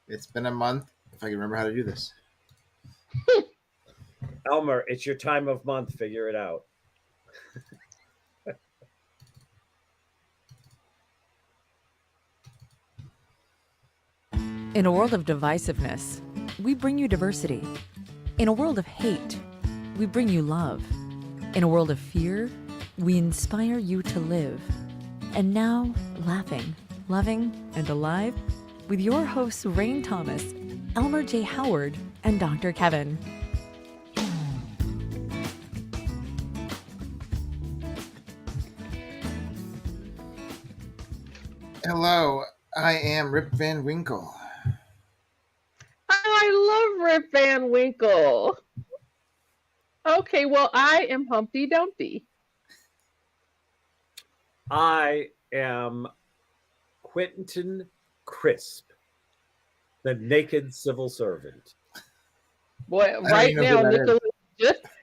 It's been a month. If I can remember how to do this. Elmer, it's your time of month. Figure it out. In a world of divisiveness, we bring you diversity. In a world of hate, we bring you love. In a world of fear, we inspire you to live. And now, laughing, loving, and alive with your hosts Rain Thomas, Elmer J. Howard, and Dr. Kevin. Hello, I am Rip Van Winkle. I love Rip Van Winkle. Okay, well, I am Humpty Dumpty. I am Quentin Crisp, the naked civil servant. Boy, right now,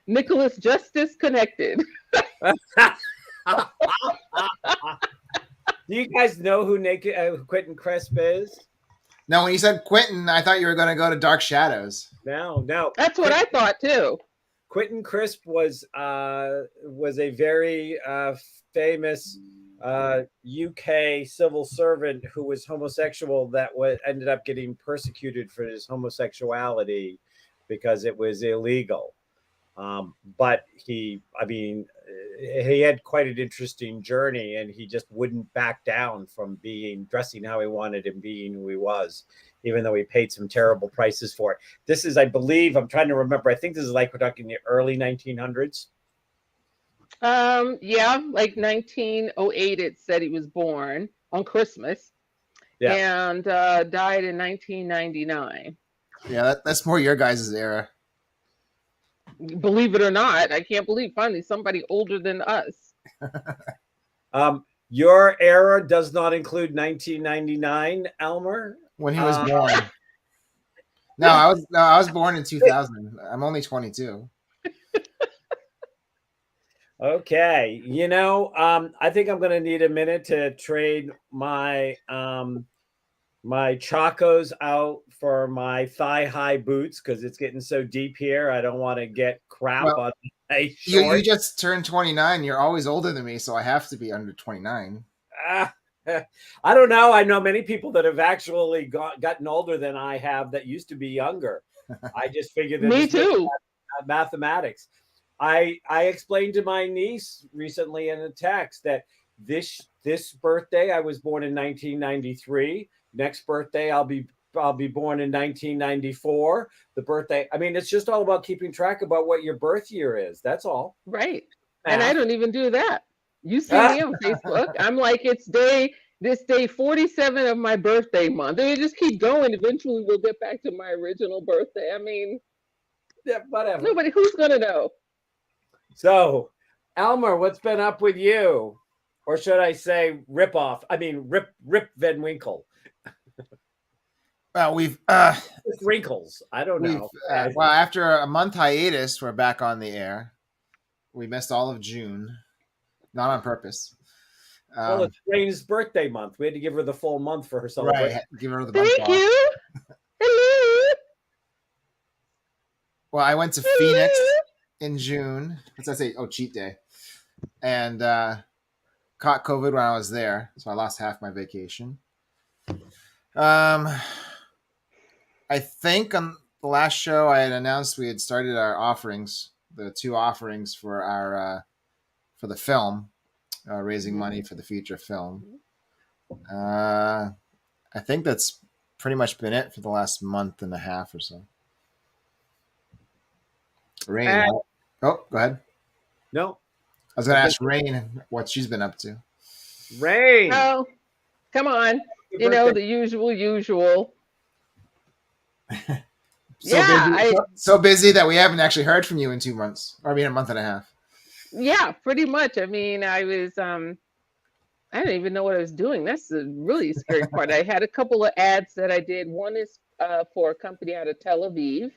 Nickolas just disconnected. Do you guys know who Quentin Crisp is? No, when you said Quentin, I thought you were going to go to Dark Shadows. No. That's what I thought too. Quentin Crisp was a very famous UK civil servant who was homosexual that ended up getting persecuted for his homosexuality because it was illegal. But he had quite an interesting journey, and he just wouldn't back down from dressing how he wanted and being who he was, even though he paid some terrible prices for it. This is, I believe, I'm trying to remember, I think this is like we're talking the early 1900s. Yeah, like 1908 it said he was born on Christmas. Yeah. And died in 1999. Yeah, that's more your guys' era. Believe it or not, I can't believe finally somebody older than us. Your era does not include 1999, Elmer. When he was born. No, I was born in 2000. I'm only 22. Okay, I think I'm going to need a minute to trade my my Chacos out for my thigh-high boots because it's getting so deep here. I don't want to get crap on my shorts. You just turned 29. You're always older than me, so I have to be under 29. I don't know. I know many people that have actually gotten older than I have that used to be younger. I just figured that me too. Mathematics. I explained to my niece recently in a text that this birthday I was born in 1993. Next birthday I'll be born in 1994. The birthday, it's just all about keeping track about what your birth year is. That's all. Right. And I don't even do that. You see me on Facebook. I'm like, it's this day 47 of my birthday month. And we just keep going. Eventually we'll get back to my original birthday. Yeah, whatever. Nobody, who's gonna know? So, Elmer, what's been up with you? Or should I say Rip Van Winkle? Well, we've wrinkles. I don't know. Well, after a month hiatus, we're back on the air. We missed all of June, not on purpose. Well, it's Rain's birthday month. We had to give her the full month for her celebration. Right, give her the month Thank you. Hello. Well, I went to Phoenix in June. What's that say? Oh, cheat day. And caught COVID when I was there, so I lost half my vacation. I think on the last show I had announced we had started our offerings, the 2 offerings for our for the film, raising money for the feature film. I think that's pretty much been it for the last month and a half or so. Rain, go ahead. No, I was going to ask Rain what she's been up to. Rain, oh, come on, the usual. So busy that we haven't actually heard from you in 2 months. Or a month and a half. Yeah, pretty much. I was I don't even know what I was doing. That's the really scary part. I had a couple of ads that I did. One is for a company out of Tel Aviv,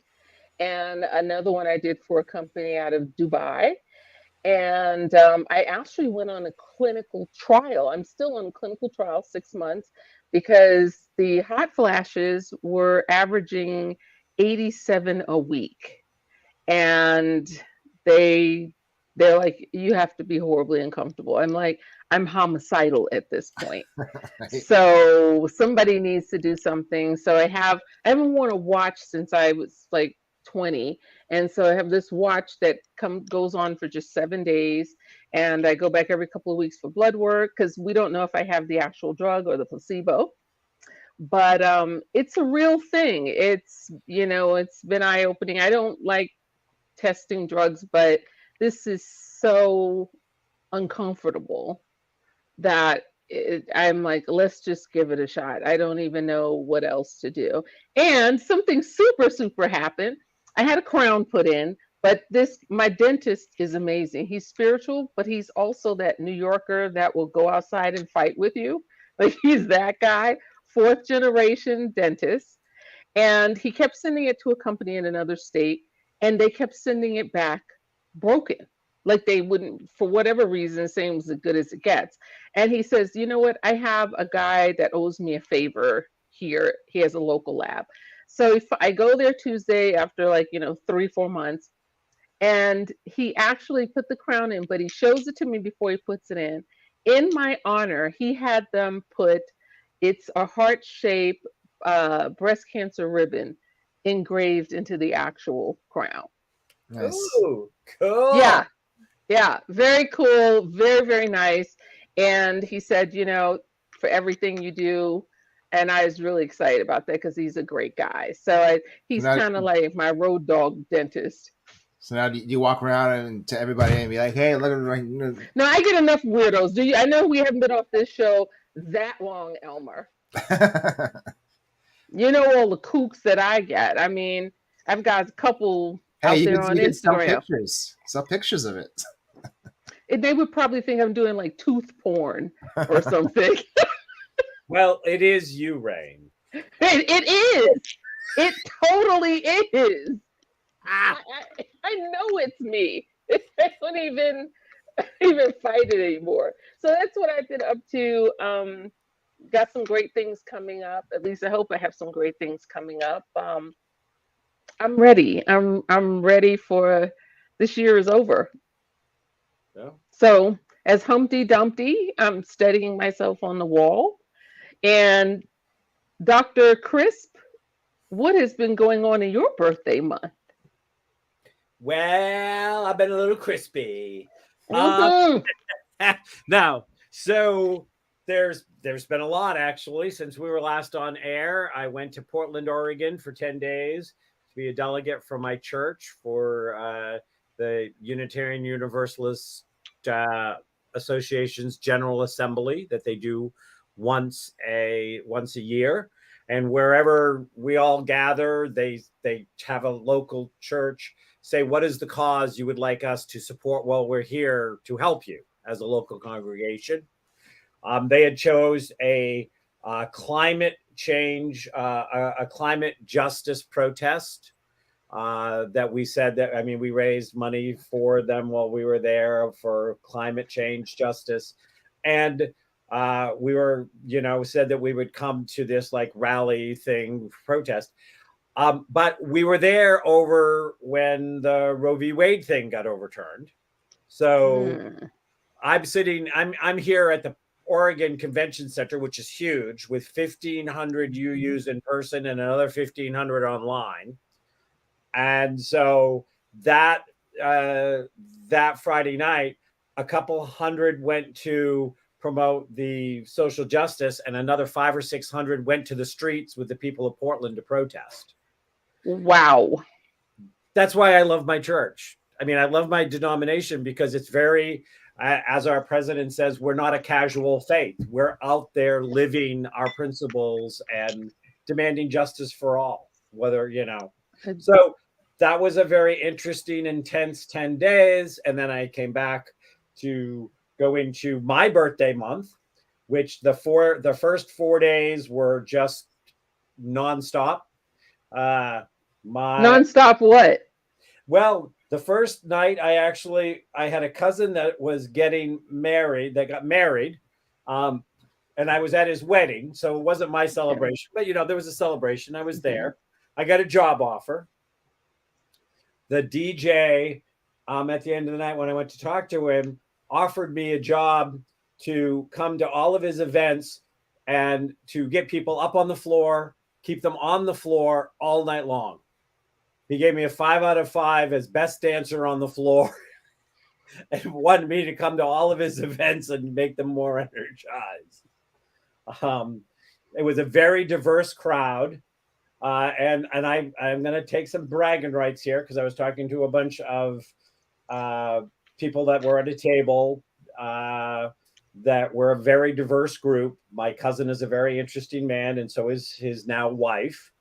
and another one I did for a company out of Dubai. And I actually went on a clinical trial. I'm still on clinical trial, 6 months, because the hot flashes were averaging 87 a week. And they they're like, you have to be horribly uncomfortable. I'm like, I'm homicidal at this point. Right. So somebody needs to do something. So I haven't worn a watch since I was like 20. And so I have this watch that goes on for just 7 days. And I go back every couple of weeks for blood work because we don't know if I have the actual drug or the placebo. But it's a real thing. It's been eye opening. I don't like testing drugs, but this is so uncomfortable that I'm like, let's just give it a shot. I don't even know what else to do. And something super, super happened. I had a crown put in, but my dentist is amazing. He's spiritual, but he's also that New Yorker that will go outside and fight with you. Like he's that guy, fourth generation dentist. And he kept sending it to a company in another state, and they kept sending it back broken. Like they wouldn't, for whatever reason, saying it was as good as it gets. And he says, you know what? I have a guy that owes me a favor here. He has a local lab. So if I go there Tuesday after 3-4 months, and he actually put the crown in, but he shows it to me before he puts it in. In my honor, he had them put, it's a heart shape breast cancer ribbon engraved into the actual crown. Nice. Ooh, cool. Yeah, very cool, very, very nice. And he said, for everything you do. And I was really excited about that because he's a great guy. So he's Now, kind of like my road dog dentist. so now do you walk around and to everybody and be like, hey, look at my. No, I get enough weirdos. Do you? I know we haven't been off this show that long, Elmer. You know all the kooks that I get. I mean, I've got a couple Hey, out you there can, on you can sell Instagram. pictures. Sell pictures of it. They would probably think I'm doing like tooth porn or something. Well, it is you, Rain. It is. It totally is. Ah. I know it's me. I don't even fight it anymore. So that's what I've been up to. Got some great things coming up. At least I hope I have some great things coming up. I'm ready. I'm ready for this year is over. Yeah. So as Humpty Dumpty, I'm studying myself on the wall. And Dr. Crisp, what has been going on in your birthday month? Well, I've been a little crispy. Mhm. Now, so there's been a lot actually since we were last on air. I went to Portland, Oregon for 10 days to be a delegate from my church for the Unitarian Universalist Association's General Assembly that they do once a year. And wherever we all gather, they have a local church say, what is the cause you would like us to support while we're here to help you as a local congregation? They had chose a climate change, a climate justice protest that we said that, I mean, we raised money for them while we were there for climate change justice. And we were, said that we would come to this like rally thing protest. But we were there over when the Roe v. Wade thing got overturned. So I'm here at the Oregon Convention Center, which is huge, with 1,500 UUs in person and another 1,500 online. And so that Friday night, a couple hundred went to promote the social justice, and another 500 or 600 went to the streets with the people of Portland to protest. Wow. That's why I love my church. I mean, I love my denomination because it's very, as our president says, we're not a casual faith. We're out there living our principles and demanding justice for all, whether, So that was a very interesting, intense 10 days. And then I came back to go into my birthday month, which the first 4 days were just nonstop. Nonstop what? Well, The first night, I had a cousin that was getting married, that got married, and I was at his wedding, so it wasn't my celebration, but there was a celebration. I was there. I got a job offer. The DJ, at the end of the night when I went to talk to him, offered me a job to come to all of his events and to get people up on the floor, keep them on the floor all night long. He gave me a 5 out of 5 as best dancer on the floor and wanted me to come to all of his events and make them more energized. It was a very diverse crowd. And I'm going to take some bragging rights here because I was talking to a bunch of people that were at a table that were a very diverse group. My cousin is a very interesting man, and so is his now wife.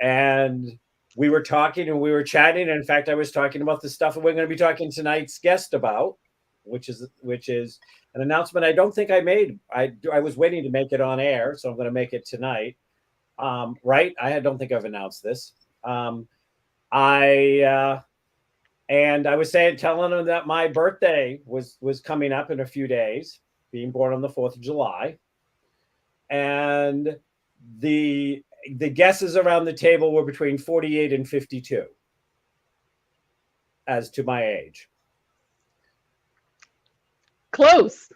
And we were talking and we were chatting. And in fact, I was talking about the stuff that we're going to be talking tonight's guest about, which is an announcement I don't think I made. I was waiting to make it on air, so I'm going to make it tonight. Right? I don't think I've announced this. And I was telling him that my birthday was coming up in a few days, being born on the 4th of July. And the guesses around the table were between 48 and 52 as to my age. Close.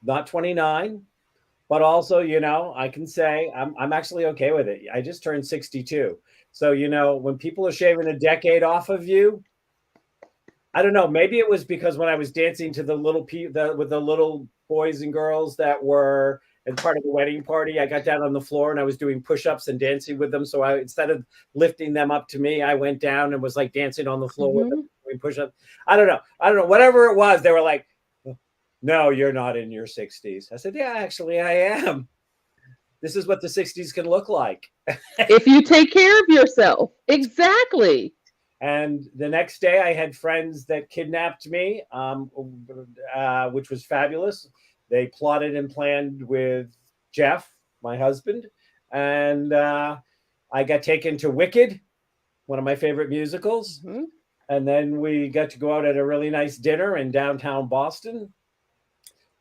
Not 29. But also, I can say I'm actually okay with it. I just turned 62. So, when people are shaving a decade off of you, I don't know. Maybe it was because when I was dancing to the with the little boys and girls that were as part of the wedding party, I got down on the floor and I was doing push-ups and dancing with them. So instead of lifting them up to me, I went down and was like dancing on the floor with them, doing push-ups. I don't know. Whatever it was, they were like, "No, you're not in your 60s." I said, "Yeah, actually, I am. This is what the 60s can look like." If you take care of yourself. Exactly. And the next day, I had friends that kidnapped me, which was fabulous. They plotted and planned with Jeff, my husband, and I got taken to Wicked, one of my favorite musicals. Mm-hmm. And then we got to go out at a really nice dinner in downtown Boston.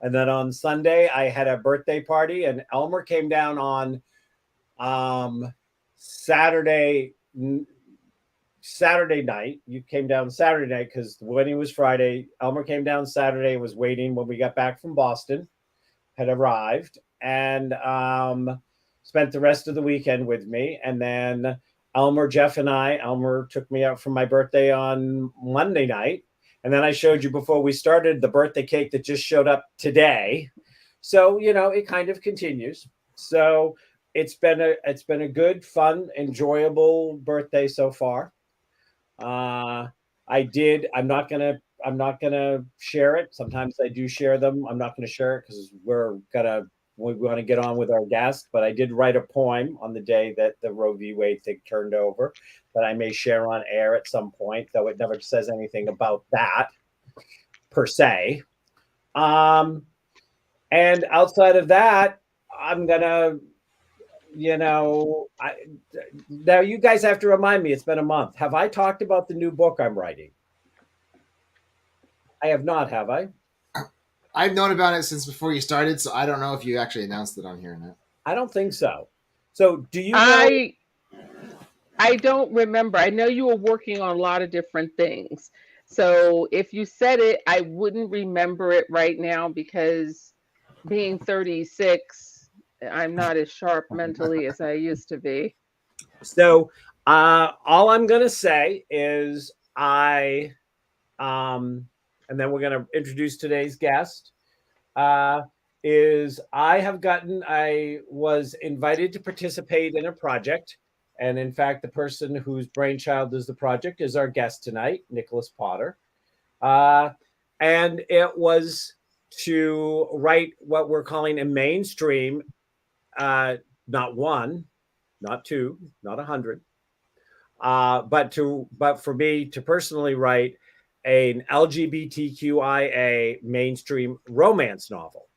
And then on Sunday, I had a birthday party, and Elmer came down on Saturday night. You came down Saturday night because the wedding was Friday. Elmer came down Saturday, was waiting when we got back from Boston, had arrived, and spent the rest of the weekend with me. And then Elmer took me out for my birthday on Monday night. And then I showed you before we started the birthday cake that just showed up today. So, it kind of continues. So it's been a good, fun, enjoyable birthday so far. I'm not gonna share it. Sometimes I do share them. I'm not gonna share it because we want to get on with our guest. But I did write a poem on the day that the Roe v. Wade thing turned over that I may share on air at some point, though it never says anything about that per se. And outside of that, I'm gonna, now you guys have to remind me, it's been a month. Have I talked about the new book I'm writing? I have not, have I? I've known about it since before you started, so I don't know if you actually announced it on here or not. I don't think so. So do you know? I don't remember. I know you were working on a lot of different things. So if you said it, I wouldn't remember it right now because being 36, I'm not as sharp mentally as I used to be. So all I'm going to say is and then we're going to introduce today's guest, I was invited to participate in a project. And in fact, the person whose brainchild is the project is our guest tonight, Nickolas Potter. And it was to write what we're calling a mainstream, not one, not two, not 100, but for me to personally write an LGBTQIA mainstream romance novel.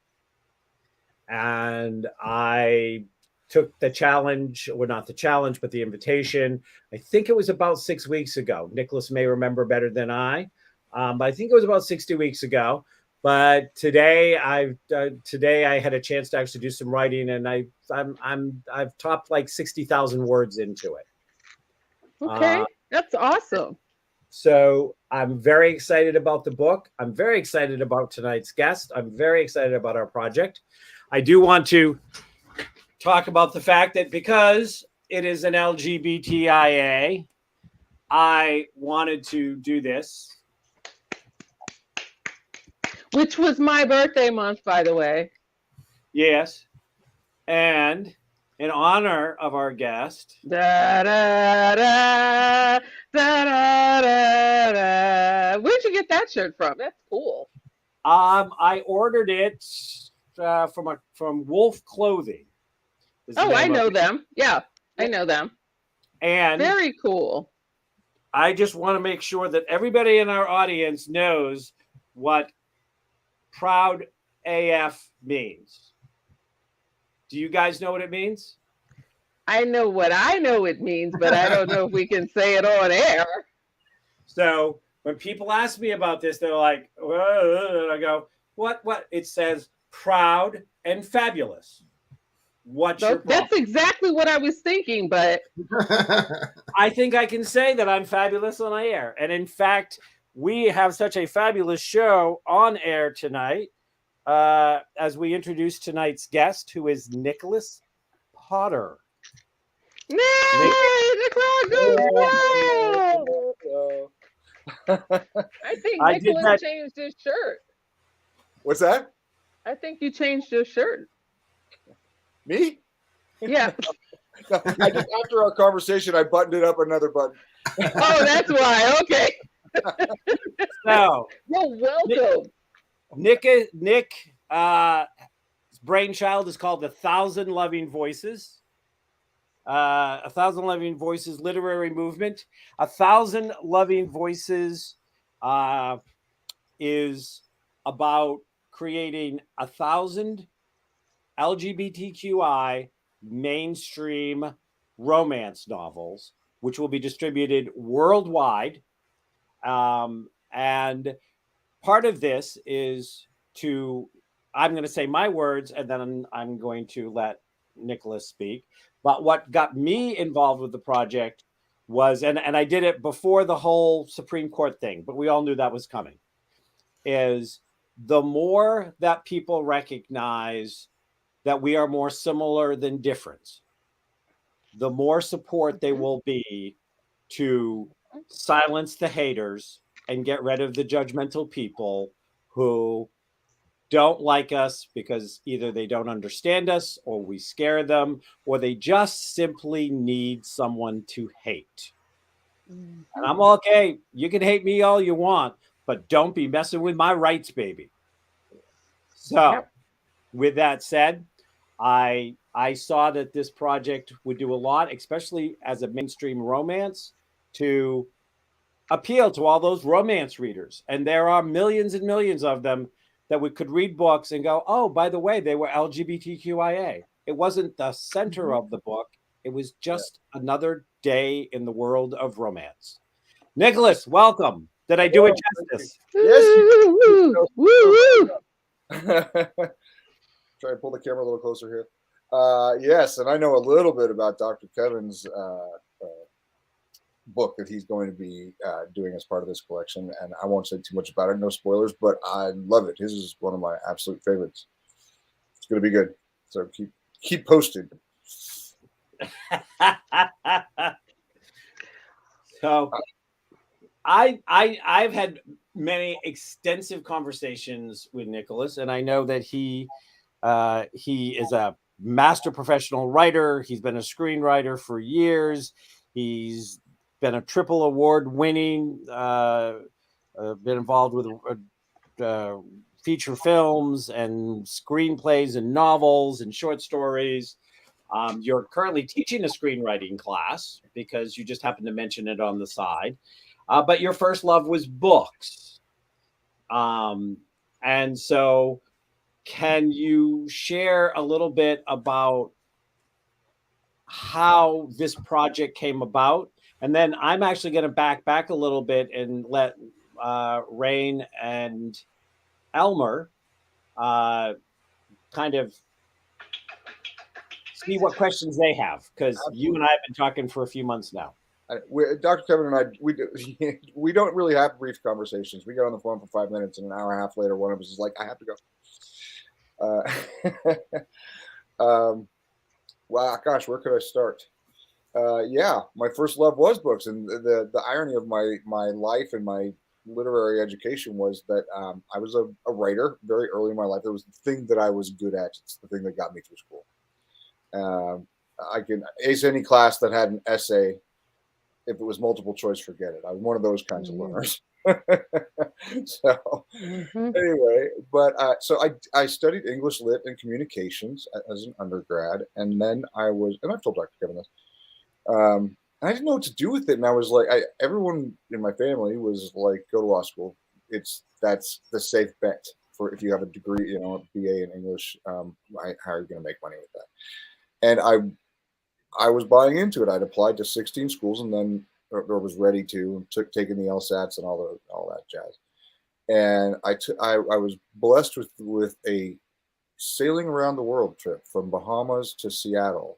And I took the challenge, or not the challenge, but the invitation. I think it was about 6 weeks ago. Nickolas may remember better than I, but I think it was about 60 weeks ago. But today I had a chance to actually do some writing, and I've topped like 60,000 words into it. Okay, that's awesome. So I'm very excited about the book. I'm very excited about tonight's guest. I'm very excited about our project. I do want to talk about the fact that because it is an LGBTIA, I wanted to do this. Which was my birthday month, by the way. Yes. And in honor of our guest. Da, da, da, da, da, da, da. Where'd you get that shirt from? That's cool. I ordered it from Wolf Clothing. Oh, I know them. Yeah, I know them. And very cool. I just want to make sure that everybody in our audience knows what Proud AF means. Do you guys know what it means? I know what I know it means, but I don't know if we can say it on air. So when people ask me about this, they're like, whoa, I go, what? It says proud and fabulous. What's your problem? That's exactly what I was thinking, but I think I can say that I'm fabulous on air. And in fact, we have such a fabulous show on air tonight as we introduce tonight's guest, who is Nickolas Potter. No, the crowd goes wild. I think Nickolas changed his shirt. What's that? I think you changed your shirt. Me? Yeah. No, I just, after our conversation, I buttoned it up another button. Oh, that's why. Okay. So, well, welcome. Nick's brainchild is called 1,000 Loving Voices. 1,000 Loving Voices literary movement. 1,000 Loving Voices is about creating 1,000 LGBTQI mainstream romance novels, which will be distributed worldwide. And part of this is I'm going to say my words, and then I'm going to let Nickolas speak. But what got me involved with the project was, and I did it before the whole Supreme Court thing, but we all knew that was coming, is the more that people recognize that we are more similar than different, the more support they will be to silence the haters and get rid of the judgmental people who don't like us because either they don't understand us or we scare them, or they just simply need someone to hate. And I'm okay. You can hate me all you want, but don't be messing with my rights, baby. So with that said, I saw that this project would do a lot, especially as a mainstream romance, to appeal to all those romance readers. And there are millions and millions of them that we could read books and go, oh, by the way, they were LGBTQIA. It wasn't the center of the book. It was just another day in the world of romance. Nickolas, welcome. Did I do it justice? Yes. Try to pull the camera a little closer here. Yes, and I know a little bit about Dr. Kevin's book that he's going to be doing as part of this collection, and I won't say too much about it, no spoilers, but I love it. His is one of my absolute favorites. It's going to be good, so keep posted. So I've had many extensive conversations with Nickolas, and I know that he is a master professional writer. He's been a screenwriter for years. He's been a triple award winning, been involved with feature films and screenplays and novels and short stories. You're currently teaching a screenwriting class because you just happened to mention it on the side. But your first love was books. And so can you share a little bit about how this project came about. And then I'm actually going to back a little bit and let Rain and Elmer kind of see what questions they have, because you and I have been talking for a few months now. Dr. Kevin and I, we don't really have brief conversations. We get on the phone for 5 minutes, and an hour and a half later, one of us is like, "I have to go." Wow, gosh, where could I start? Yeah, my first love was books, and the irony of my life and my literary education was that I was a writer very early in my life. It was the thing that I was good at. It's the thing that got me through school. I can ace any class that had an essay. If it was multiple choice, forget it. I was one of those kinds of learners. So anyway, but so I studied English Lit and Communications as an undergrad, and then and I've told Dr. Kevin this. I didn't know what to do with it, and I was like, everyone in my family was like, go to law school. That's the safe bet for if you have a degree, a BA in English. How are you going to make money with that? And I was buying into it. I'd applied to 16 schools, and then or was ready to taking the LSATs and all that jazz. And I was blessed with a sailing around the world trip from Bahamas to Seattle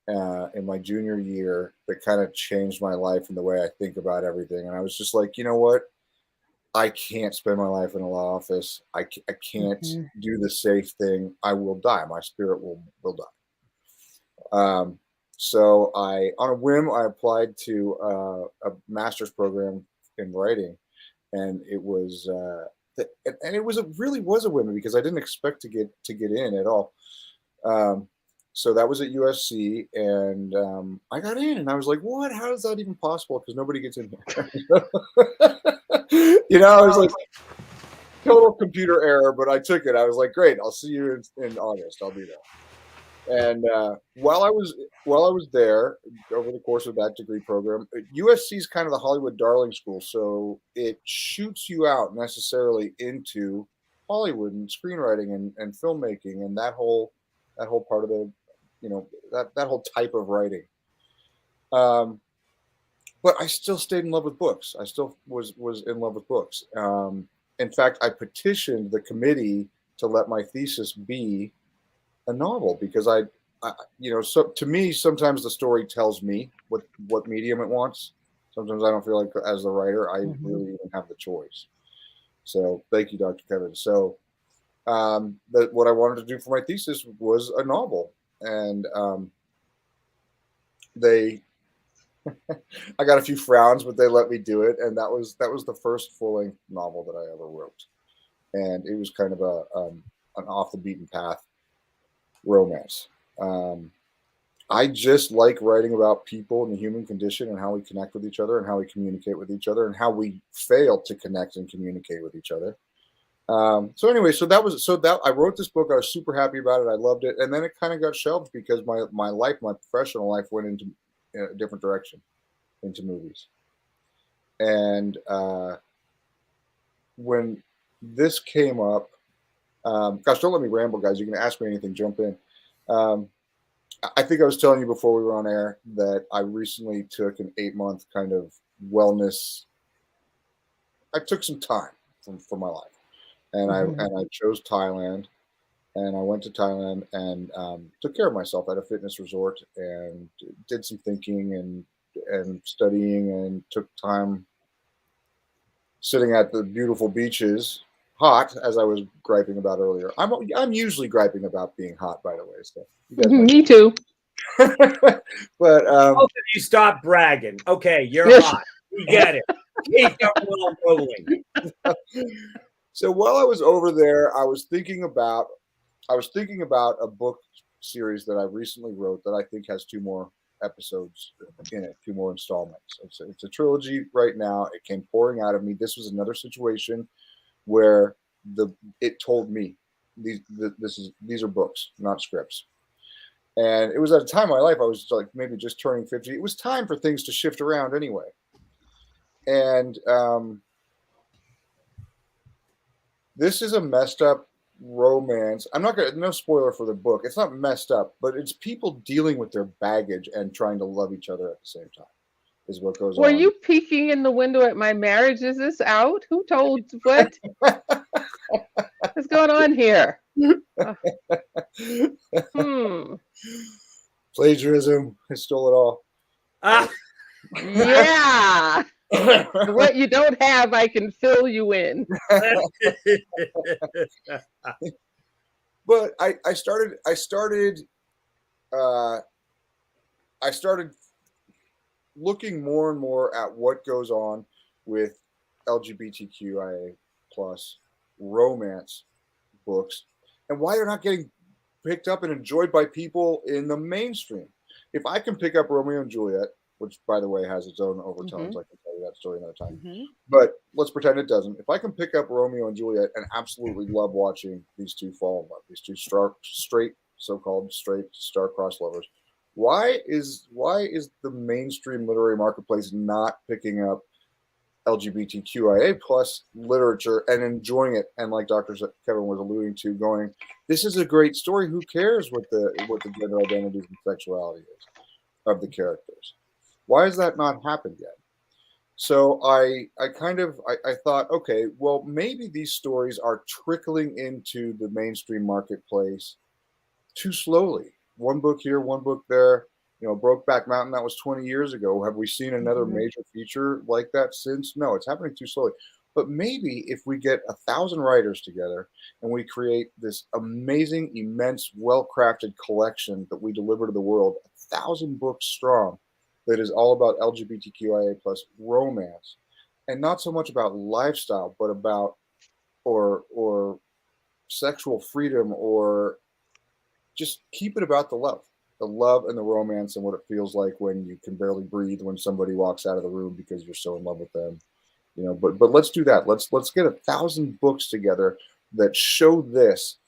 in my junior year that kind of changed my life and the way I think about everything. And I was just like, you know what? I can't spend my life in a law office. I can't do the safe thing. I will die. My spirit will die. So on a whim, I applied to a master's program in writing, and it was really was a whim because I didn't expect to get in at all. So that was at USC, and I got in, and I was like, "What? How is that even possible?" Because nobody gets in here. I was like, total computer error, but I took it. I was like, "Great, I'll see you in August. I'll be there." And while I was there over the course of that degree program, USC is kind of the Hollywood darling school, so it shoots you out necessarily into Hollywood and screenwriting and filmmaking and that whole part of the that whole type of writing. But I still stayed in love with books. I still was in love with books. In fact, I petitioned the committee to let my thesis be a novel because so to me, sometimes the story tells me what medium it wants. Sometimes I don't feel like as the writer, I really even have the choice. So thank you, Dr. Kevin. So what I wanted to do for my thesis was a novel, and I got a few frowns, but they let me do it, and that was the first full-length novel that I ever wrote, and it was kind of an off the beaten path romance. I just like writing about people and the human condition and how we connect with each other and how we communicate with each other and how we fail to connect and communicate with each other. So anyway, I wrote this book. I was super happy about it. I loved it. And then it kind of got shelved because my professional life went into a different direction, into movies. And when this came up, gosh, don't let me ramble, guys. You can ask me anything, jump in. I think I was telling you before we were on air that I recently took an 8-month kind of wellness. I took some time from my life, and I chose Thailand, and I went to Thailand and took care of myself at a fitness resort and did some thinking and studying and took time sitting at the beautiful beaches. Hot, as I was griping about earlier. I'm usually griping about being hot, by the way. So me too. But both of you stop bragging. Okay, you're hot. We get it. Keep it rolling. So while I was over there, I was thinking about a book series that I recently wrote that I think has 2 more episodes in it, 2 more installments. It's a trilogy right now. It came pouring out of me. This was another situation where it told me these are books, not scripts. And it was at a time in my life I was like maybe just turning 50. It was time for things to shift around anyway. And this is a messed up romance. I'm not gonna, no spoiler for the book. It's not messed up, but it's people dealing with their baggage and trying to love each other at the same time. Is what goes Were on. you peeking in the window at my marriage? Is this out? Who told what? What's going on here? Hmm. Plagiarism. I stole it all. Ah, Yeah. What you don't have, I can fill you in. But I started looking more and more at what goes on with LGBTQIA plus romance books and why they're not getting picked up and enjoyed by people in the mainstream. If I can pick up Romeo and Juliet, which by the way has its own overtones, I can tell you that story another time. But let's pretend it doesn't. If I can pick up Romeo and Juliet and absolutely love watching these two fall in love, these two straight, so-called straight star-crossed lovers, why is the mainstream literary marketplace not picking up LGBTQIA plus literature and enjoying it? And like Dr. Kevin was alluding to, going, this is a great story. Who cares what the gender identities and sexuality is of the characters? Why has that not happened yet? So I thought, okay, well, maybe these stories are trickling into the mainstream marketplace too slowly. One book here, one book there. Brokeback Mountain, that was 20 years ago. Have we seen another major feature like that since? No, it's happening too slowly. But maybe if we get 1,000 writers together and we create this amazing, immense, well-crafted collection that we deliver to the world, 1,000 books strong, that is all about LGBTQIA plus romance, and not so much about lifestyle, but about or sexual freedom, or just keep it about the love and the romance and what it feels like when you can barely breathe when somebody walks out of the room because you're so in love with them. But let's do that. Let's get 1,000 books together that show this,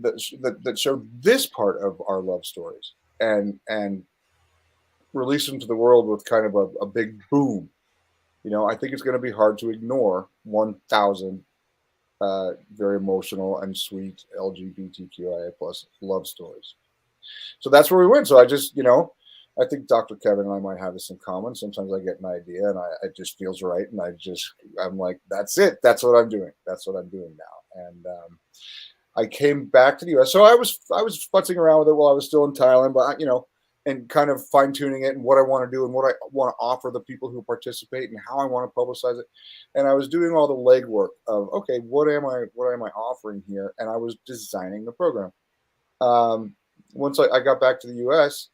that show this part of our love stories, and release them to the world with kind of a big boom. I think it's going to be hard to ignore 1,000 very emotional and sweet LGBTQIA plus love stories. So that's where we went. So I just, I think Dr. Kevin and I might have this in common. Sometimes I get an idea and it just feels right. And I'm like, that's it. That's what I'm doing. That's what I'm doing now. And I came back to the US. So I was futzing around with it while I was still in Thailand, but and kind of fine tuning it and what I want to do and what I want to offer the people who participate and how I want to publicize it. And I was doing all the legwork of, okay, what am I offering here? And I was designing the program. Once I got back to the US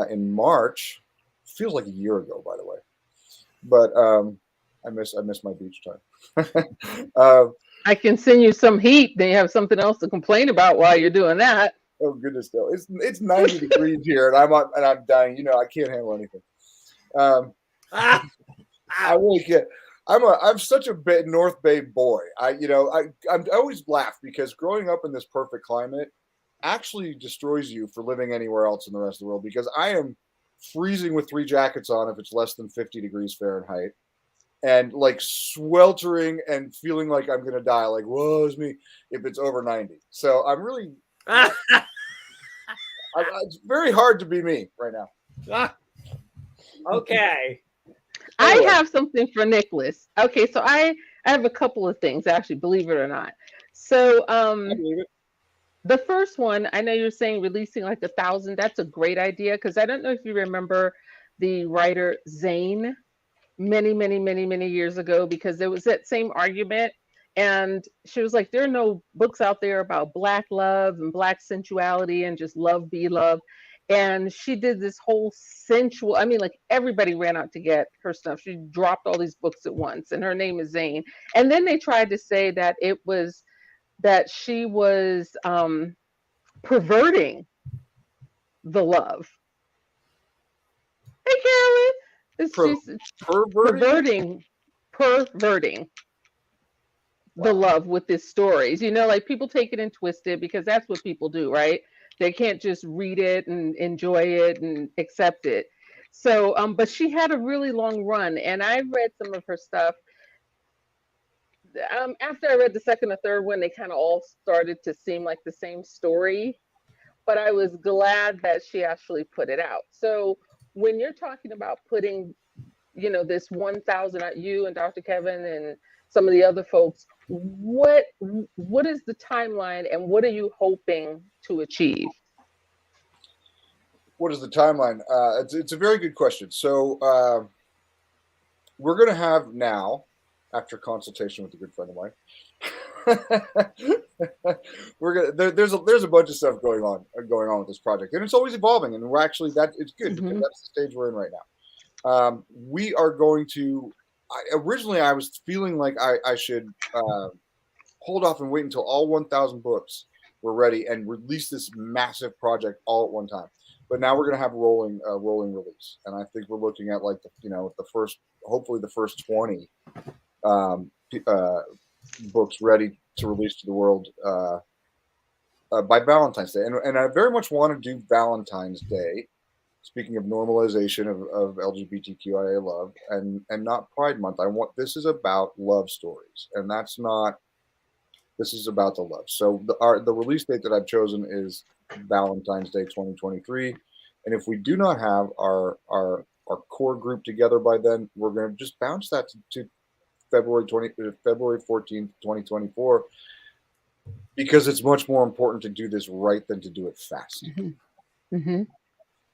in March, feels like a year ago, by the way, but I miss my beach time. I can send you some heat. Then you have something else to complain about while you're doing that. Oh goodness, no! It's 90 degrees here, and I'm dying. I can't handle anything. I really can't. I'm such a North Bay boy. I always laugh because growing up in this perfect climate actually destroys you for living anywhere else in the rest of the world, because I am freezing with 3 jackets on if it's less than 50 degrees Fahrenheit, and like sweltering and feeling like I'm gonna die, like woe is me, if it's over 90. So I'm really it's very hard to be me right now. Okay. I have something for Nickolas. Okay, so I have a couple of things, actually, believe it or not. So I believe it. the first one, I know you're saying releasing like 1,000. That's a great idea, because I don't know if you remember the writer Zane many years ago, because there was that same argument. And she was like, there are no books out there about Black love and Black sensuality and just love be love. And she did this whole sensual, like everybody ran out to get her stuff. She dropped all these books at once, and her name is Zane. And then they tried to say that she was perverting the love. Hey, Carolyn. Perverting the love with these stories. Like people take it and twist it, because that's what people do, right? They can't just read it and enjoy it and accept it. So, but she had a really long run, and I read some of her stuff. after I read the second or third one, they kind of all started to seem like the same story. But I was glad that she actually put it out. So when you're talking about putting, this 1,000, you and Dr. Kevin and some of the other folks, what is the timeline and what are you hoping to achieve? What is the timeline? It's a very good question. So we're going to have now, after consultation with a good friend of mine, there's a bunch of stuff going on with this project, and it's always evolving. And we're actually it's good because that's the stage we're in right now. We are going to. Originally, I was feeling like I should hold off and wait until all 1,000 books were ready and release this massive project all at one time. But now we're going to have rolling release, and I think we're looking at like hopefully the first 20 books ready to release to the world by Valentine's Day, and I very much want to do Valentine's Day. Speaking of normalization of LGBTQIA love, and not Pride Month. This is about love stories, and this is about the love. So the release date that I've chosen is Valentine's Day 2023, and if we do not have our core group together by then, we're going to just bounce that to February 14th, 2024, because it's much more important to do this right than to do it fast. Mm-hmm. Mm-hmm.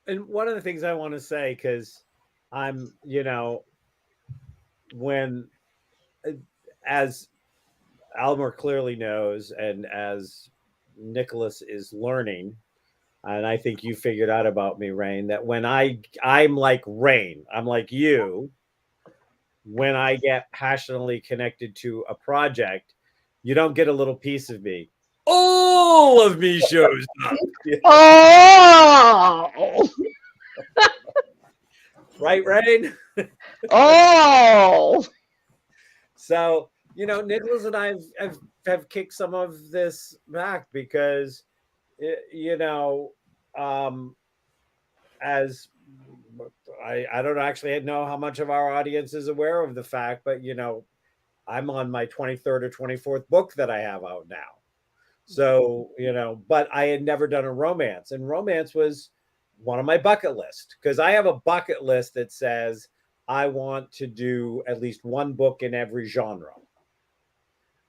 And one of the things I want to say, because I'm, as Almer clearly knows, and as Nickolas is learning, and I think you figured out about me, Rain, that when I'm like Rain, I'm like you. When I get passionately connected to a project, you don't get a little piece of me. All of me shows up. Oh, Right, Rain? oh. So, Nickolas and I have kicked some of this back because, as I don't actually know how much of our audience is aware of the fact, but, I'm on my 23rd or 24th book that I have out now. So, but I had never done a romance, and romance was one of my bucket list, because I have a bucket list that says I want to do at least one book in every genre.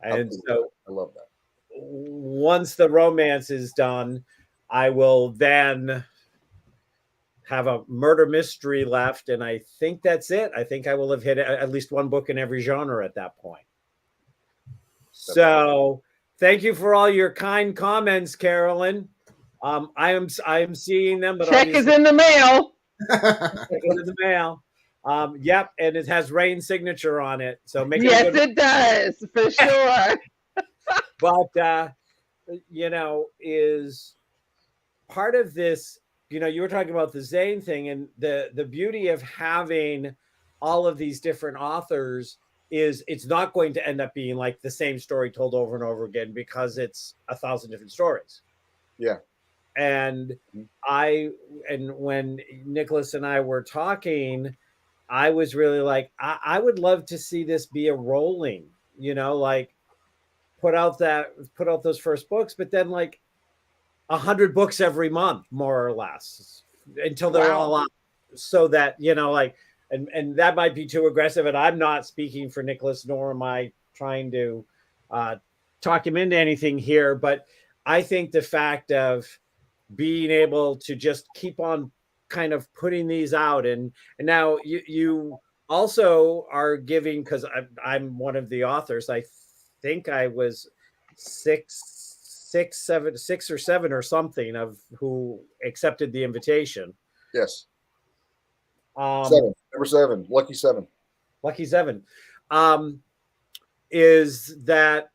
And so I love that. Once the romance is done, I will then have a murder mystery left, and I think that's it. I think I will have hit at least one book in every genre at that point. So thank you for all your kind comments, Carolyn. I am seeing them, but Check is in the mail. Check is in the mail. Yep, and it has Rain's signature on it. So make yes, it does for sure. But is part of this. You were talking about the Zane thing, and the beauty of having all of these different authors is it's not going to end up being like the same story told over and over again, because it's 1,000 different stories. Yeah. And when Nickolas and I were talking, I was really like, I would love to see this be a rolling, like put out those first books, but then like 100 books every month, more or less, until they're all out, so that, and that might be too aggressive. And I'm not speaking for Nickolas, nor am I trying to talk him into anything here. But I think the fact of being able to just keep on kind of putting these out, and now you also are giving, because I'm one of the authors. I think I was six or seven or something of who accepted the invitation. Yes. Number 7, lucky 7. Lucky 7. Is that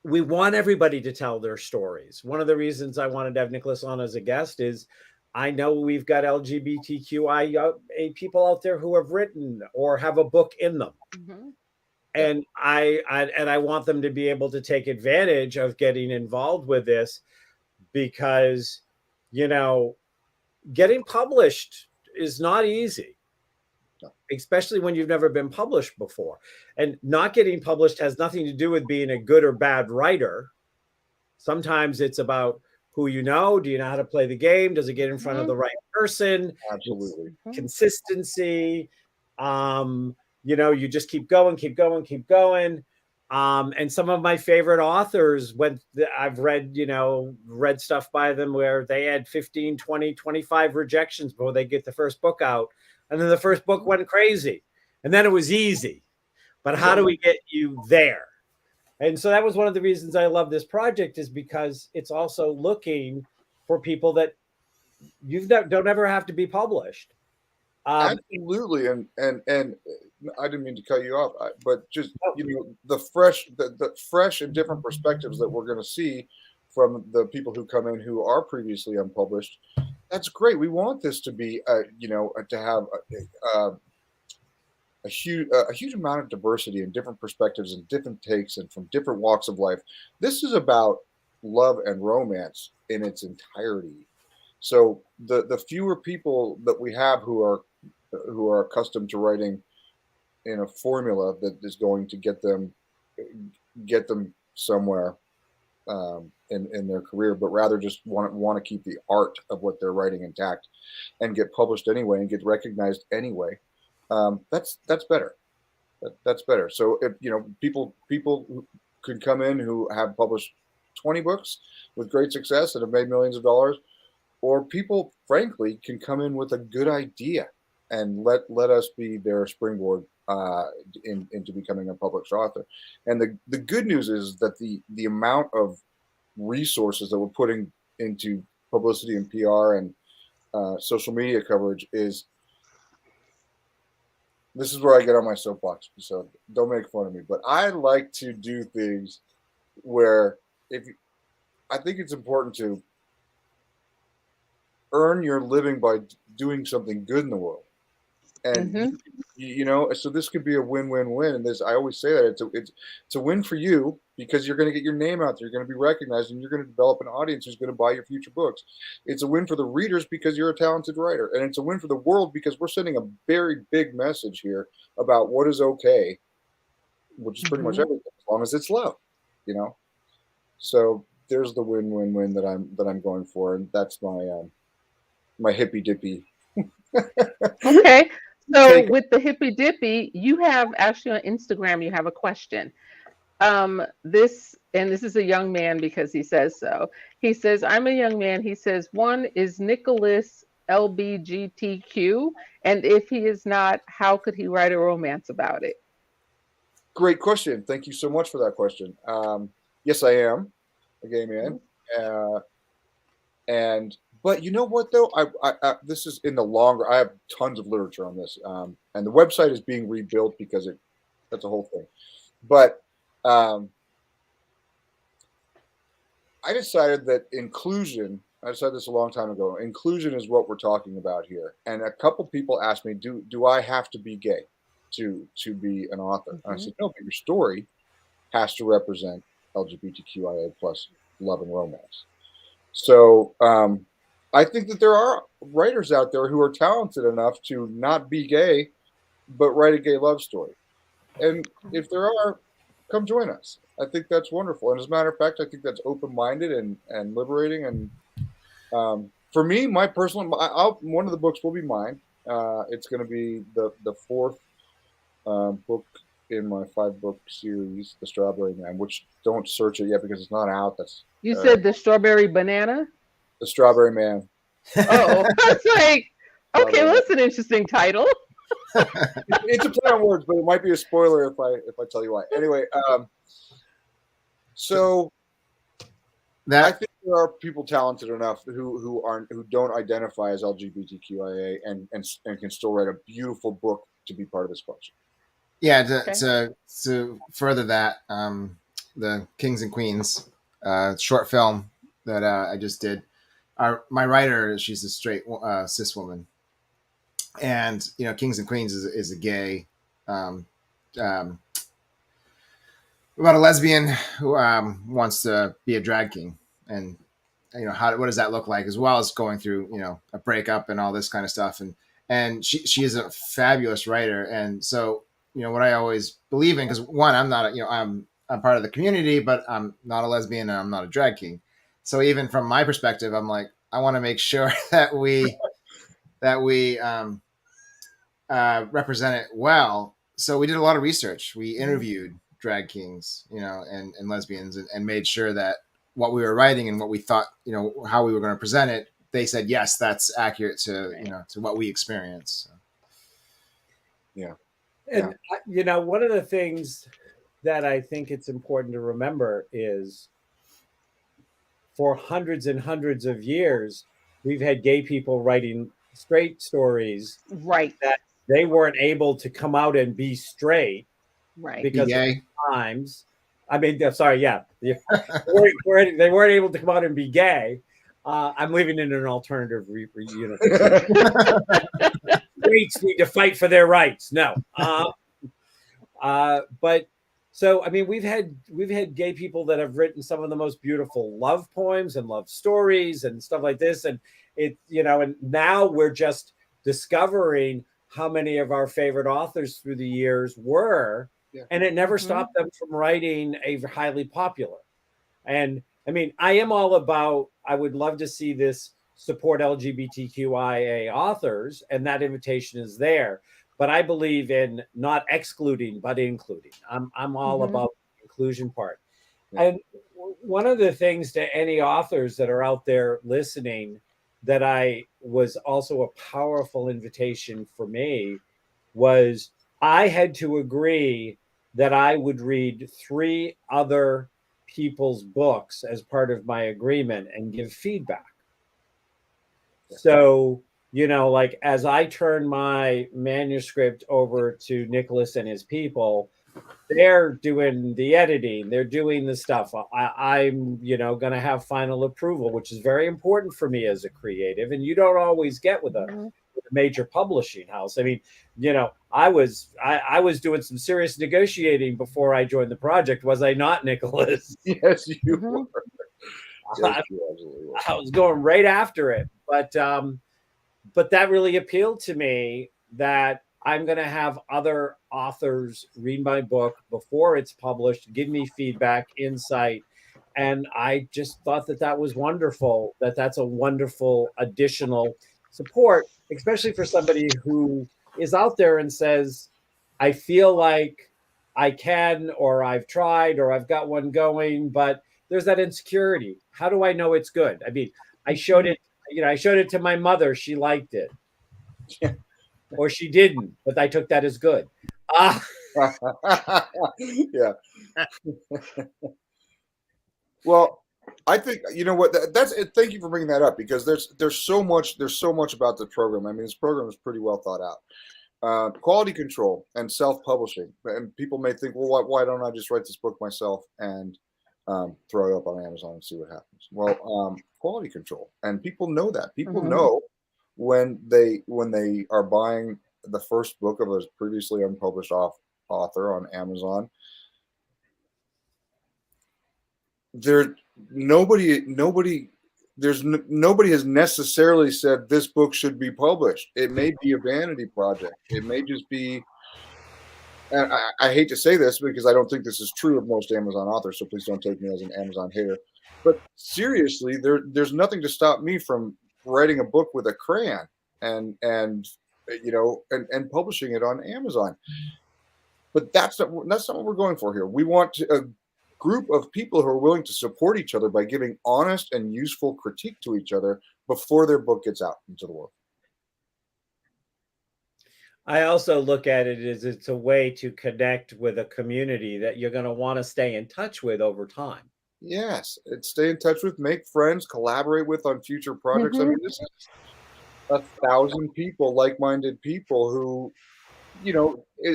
we want everybody to tell their stories. One of the reasons I wanted to have Nickolas on as a guest is I know we've got LGBTQIA people out there who have written or have a book in them. Mm-hmm. And I want them to be able to take advantage of getting involved with this, because, getting published is not easy. especially when you've never been published before. And not getting published has nothing to do with being a good or bad writer. Sometimes it's about who you know. Do you know how to play the game? Does it get in front of the right person? Absolutely. It's consistency. You just keep going, keep going, keep going. And some of my favorite authors, when I've read, read stuff by them where they had 15, 20, 25 rejections before they get the first book out. And then the first book went crazy. And then it was easy. But how do we get you there? And so that was one of the reasons I love this project, is because it's also looking for people that don't ever have to be published. Absolutely, and I didn't mean to cut you off, but just the fresh and different perspectives that we're going to see from the people who come in who are previously unpublished. That's great. We want this to be, to have a huge amount of diversity and different perspectives and different takes and from different walks of life. This is about love and romance in its entirety. So the fewer people that we have who are accustomed to writing in a formula that is going to get them somewhere in their career, but rather just want to keep the art of what they're writing intact and get published anyway and get recognized anyway. That's better. That's better. So if people who could come in who have published 20 books with great success and have made millions of dollars, or people, frankly, can come in with a good idea and let us be their springboard into becoming a published author. And the good news is that the amount of resources that we're putting into publicity and PR and social media coverage is. This is where I get on my soapbox, so don't make fun of me. But I like to do things where I think it's important to earn your living by doing something good in the world. And so this could be a win-win-win. And I always say that it's a win for you because you're going to get your name out there, you're going to be recognized, and you're going to develop an audience who's going to buy your future books. It's a win for the readers because you're a talented writer, and it's a win for the world because we're sending a very big message here about what is okay, which is pretty much everything, as long as it's love, So there's the win-win-win that I'm going for, and that's my hippy dippy. Okay. So with the hippy dippy, you have actually on Instagram, you have a question. This is a young man because he says so. He says, I'm a young man. He says, one, is Nickolas LGBTQ? And if he is not, how could he write a romance about it? Great question. Thank you so much for that question. Yes, I am a gay man. But you know what, though? I this is in the longer. I have tons of literature on this, and the website is being rebuilt because that's a whole thing. But I decided that inclusion. I decided this a long time ago. Inclusion is what we're talking about here. And a couple people asked me, "Do I have to be gay to be an author?" And I said, "No, but your story has to represent LGBTQIA plus love and romance." So I think that there are writers out there who are talented enough to not be gay, but write a gay love story. And if there are, come join us. I think that's wonderful. And as a matter of fact, I think that's open-minded and liberating. And for me, my personal, one of the books will be mine. It's going to be the fourth book in my 5-book series, The Strawberry Man, which don't search it yet because it's not out. You said The Strawberry Banana? The Strawberry Man. Oh, that's like, okay, well, that's an interesting title. It's a play on words, but it might be a spoiler if I tell you why. Anyway, so I think there are people talented enough who don't identify as LGBTQIA and can still write a beautiful book to be part of this culture. Yeah, to further that, the Kings and Queens short film that I just did. My writer, she's a straight cis woman, and Kings and Queens is a gay, about a lesbian who wants to be a drag king, and what does that look like, as well as going through a breakup and all this kind of stuff, and and she is a fabulous writer. And so, what I always believe in, because one, I'm not, I'm part of the community, but I'm not a lesbian and I'm not a drag king. So even from my perspective, I'm like, I want to make sure that we represent it well. So we did a lot of research. We interviewed drag kings, and lesbians, and made sure that what we were writing and what we thought, how we were going to present it, they said, yes, that's accurate to, to what we experience. So. Yeah. And, one of the things that I think it's important to remember is for hundreds and hundreds of years, we've had gay people writing straight stories. Right. That they weren't able to come out and be straight. Right. Because of times. I mean, sorry, yeah. They weren't able to come out and be gay. I'm leaving it in an alternative universe. Straights need to fight for their rights. No. But so, I mean, we've had gay people that have written some of the most beautiful love poems and love stories and stuff like this. And and now we're just discovering how many of our favorite authors through the years were, and it never stopped them from writing a highly popular. And I mean, I am all about, I would love to see this support LGBTQIA authors, and that invitation is there. But I believe in not excluding, but including. I'm all about the inclusion part. And one of the things to any authors that are out there listening that I was also a powerful invitation for me was I had to agree that I would read 3 other people's books as part of my agreement and give feedback. So, like as I turn my manuscript over to Nickolas and his people, they're doing the editing, they're doing the stuff. I'm, going to have final approval, which is very important for me as a creative. And you don't always get with a major publishing house. I mean, I was doing some serious negotiating before I joined the project, was I not, Nickolas? Yes, you were. Yes, I was going right after it, but that really appealed to me, that I'm going to have other authors read my book before it's published, give me feedback, insight. And I just thought that was wonderful, that's a wonderful additional support, especially for somebody who is out there and says, I feel like I can, or I've tried, or I've got one going, but there's that insecurity. How do I know it's good? I mean, I showed it to my mother. She liked it. Or she didn't, but I took that as good. Yeah. Well, I think that's it. Thank you for bringing that up, because there's so much about the program. I mean, this program is pretty well thought out. Quality control and self-publishing, and people may think, well, why don't I just write this book myself and throw it up on Amazon and see what happens? Well, quality control, and people know that. People know when they are buying the first book of a previously unpublished author on Amazon. Nobody has necessarily said this book should be published. It may be a vanity project. It may just be, and I hate to say this because I don't think this is true of most Amazon authors, so please don't take me as an Amazon hater. But seriously, there's nothing to stop me from writing a book with a crayon and publishing it on Amazon. But that's not what we're going for here. We want a group of people who are willing to support each other by giving honest and useful critique to each other before their book gets out into the world. I also look at it as it's a way to connect with a community that you're going to want to stay in touch with over time. Yes, stay in touch with, make friends, collaborate with on future projects. I mean, this is 1,000 people, like-minded people who,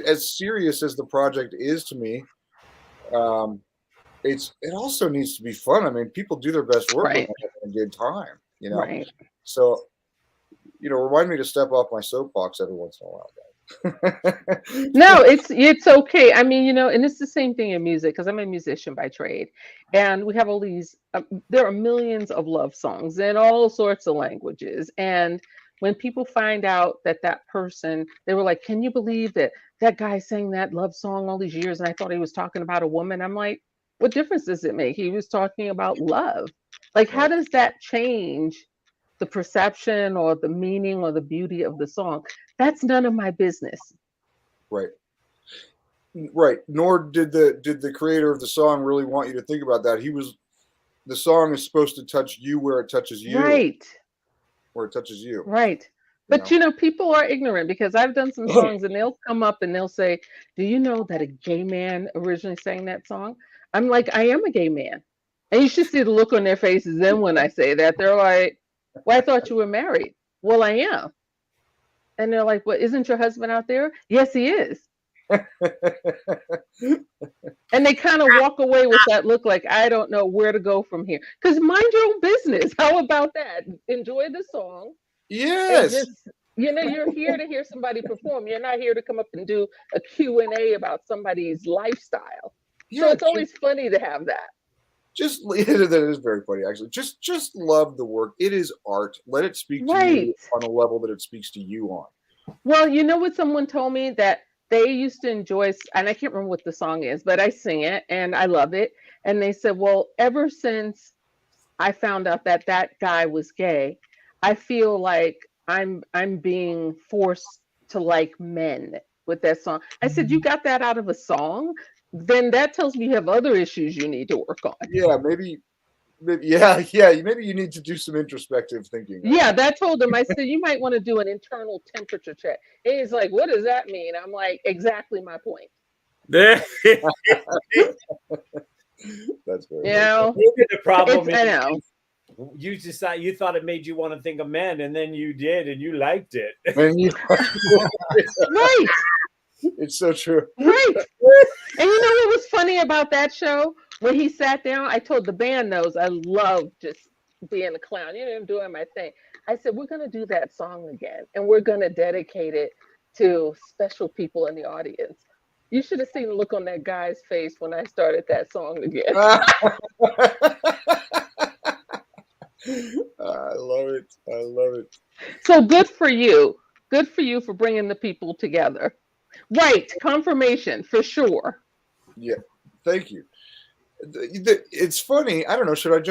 as serious as the project is to me, it also needs to be fun. I mean, people do their best work when they're having a good time, Right. So, remind me to step off my soapbox every once in a while, guys. No, it's okay. I mean, and it's the same thing in music, because I'm a musician by trade, and we have all these. There are millions of love songs in all sorts of languages, and when people find out that that person, they were like, can you believe that that guy sang that love song all these years and I thought he was talking about a woman? I'm like, what difference does it make? He was talking about love. Like, how does that change the perception or the meaning or the beauty of the song? That's none of my business. Right. Right. Nor did the creator of the song really want you to think about that. The song is supposed to touch you where it touches you. Right. Where it touches you. Right. But people are ignorant, because I've done some songs and they'll come up and they'll say, do you know that a gay man originally sang that song? I'm like, I am a gay man. And you should see the look on their faces then when I say that. They're like, well, I thought you were married. Well, I am. And they're like, well, isn't your husband out there? Yes, he is. And they kind of walk away with that look like, I don't know where to go from here. Because mind your own business. How about that? Enjoy the song. Yes. Just, you're here to hear somebody perform. You're not here to come up and do a Q&A about somebody's lifestyle. Yeah, so it's always funny to have that. That is very funny, actually. Just love the work. It is art. Let it speak to you on a level that it speaks to you on. Well, you know what someone told me? That they used to enjoy, and I can't remember what the song is, but I sing it and I love it. And they said, well, ever since I found out that that guy was gay, I feel like I'm being forced to like men with that song. I said, you got that out of a song? Then that tells me you have other issues you need to work on. Yeah, maybe maybe you need to do some introspective thinking. Yeah, that told him. I said, you might want to do an internal temperature check. And he's like, what does that mean? I'm like, exactly my point. That's very the problem. I know. You thought it made you want to think of men, and then you did, and you liked it. Right. It's so true. Right. And you know what was funny about that show? When he sat down, I told the band knows I love just being a clown. I'm doing my thing. I said, we're going to do that song again, and we're going to dedicate it to special people in the audience. You should have seen the look on that guy's face when I started that song again. I love it. I love it. So good for you. Good for you for bringing the people together. Right. Confirmation for sure. Yeah. Thank you. It's funny. I don't know. Should I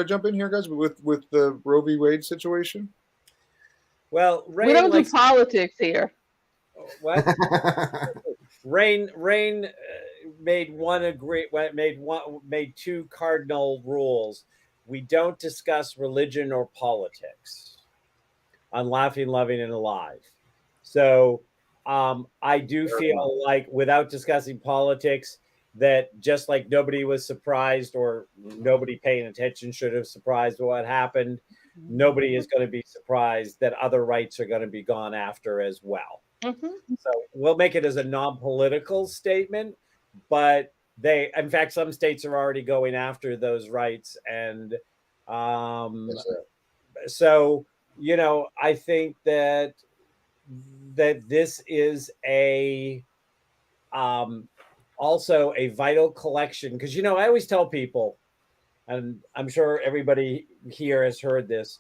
jump in here, guys, with the Roe v. Wade situation? Well, we don't do politics here. What? Rain made two cardinal rules. We don't discuss religion or politics on Laughing, Loving, and Alive. So I do feel like, without discussing politics, that just like nobody was surprised, or nobody paying attention should have surprised what happened, nobody is going to be surprised that other rights are going to be gone after as well. Mm-hmm. So we'll make it as a non-political statement, but in fact, some states are already going after those rights. And so, I think that this is also a vital collection, because, I always tell people, and I'm sure everybody here has heard this,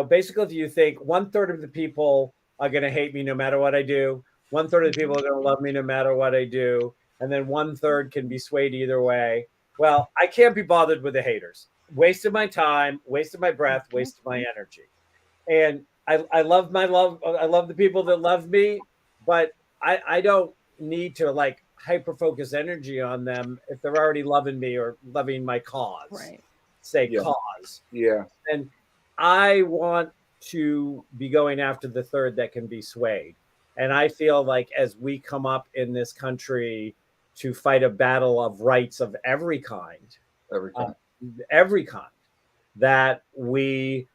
basically, if you think 1/3 of the people are going to hate me no matter what I do, 1/3 of the people are going to love me no matter what I do, and then 1/3 can be swayed either way. Well, I can't be bothered with the haters. Wasted my time, wasted my breath, wasted my energy. And I love the people that love me, but I don't need to hyper focus energy on them if they're already loving me or loving my cause. Right. Cause. Yeah. And I want to be going after the third that can be swayed. And I feel like as we come up in this country to fight a battle of rights of every kind, that we